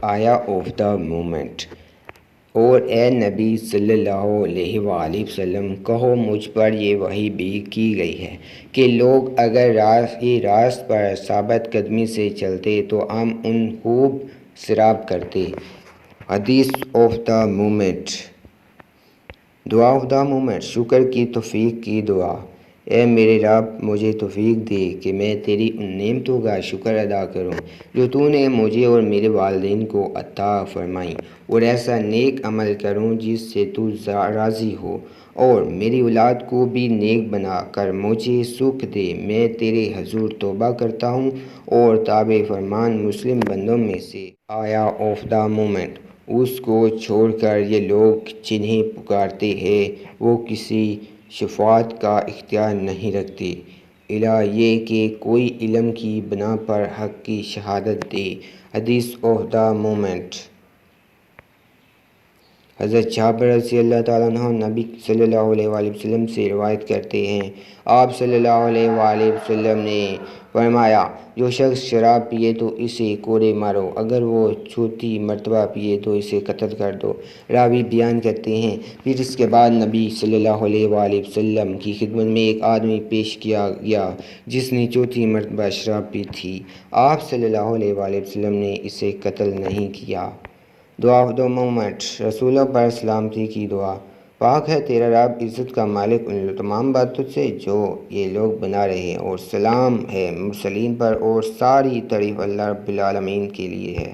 آیا of the moment. اور اے نبی صلی اللہ علیہ وآلہ وسلم کہو مجھ پر یہ وحی بھی کی گئی ہے کہ لوگ اگر راست پر ثابت قدمی سے چلتے تو ہم ان خوب سراب کرتے۔ حدیث آف دا مومنٹ۔ دعا آف دا مومنٹ، شکر کی توفیق کی دعا۔ اے میرے رب مجھے توفیق دے کہ میں تیری ان نعمتوں کا شکر ادا کروں جو تو نے مجھے اور میرے والدین کو عطا فرمائیں، اور ایسا نیک عمل کروں جس سے تو راضی ہو، اور میری اولاد کو بھی نیک بنا کر مجھے سکھ دے۔ میں تیرے حضور توبہ کرتا ہوں اور تابع فرمان مسلم بندوں میں سے۔ آیا آف دا مومنٹ، اس کو چھوڑ کر یہ لوگ جنہیں پکارتے ہیں وہ کسی شفاعت کا اختیار نہیں رکھتے الا یہ کہ کوئی علم کی بنا پر حق کی شہادت دے۔ حدیث آف دا مومنٹ۔ حضرت جابر رضی اللہ تعالیٰ عنہ نبی صلی اللہ علیہ وآلہ وسلم سے روایت کرتے ہیں، آپ صلی اللہ علیہ وآلہ وسلم نے فرمایا، جو شخص شراب پیے تو اسے کوڑے مارو، اگر وہ چوتھی مرتبہ پیے تو اسے قتل کر دو۔ راوی بیان کرتے ہیں، پھر اس کے بعد نبی صلی اللہ علیہ وآلہ وسلم کی خدمت میں ایک آدمی پیش کیا گیا جس نے چوتھی مرتبہ شراب پی تھی۔ آپ صلی اللہ علیہ وآلہ وسلم نے اسے قتل نہیں کیا۔ دعا آف دا مومنٹ، رسولوں پر سلامتی کی دعا۔ پاک ہے تیرا رب عزت کا مالک ان تمام باتوں سے جو یہ لوگ بنا رہے ہیں، اور سلام ہے مرسلین پر، اور ساری تعریف اللہ رب العالمین کے لیے ہے۔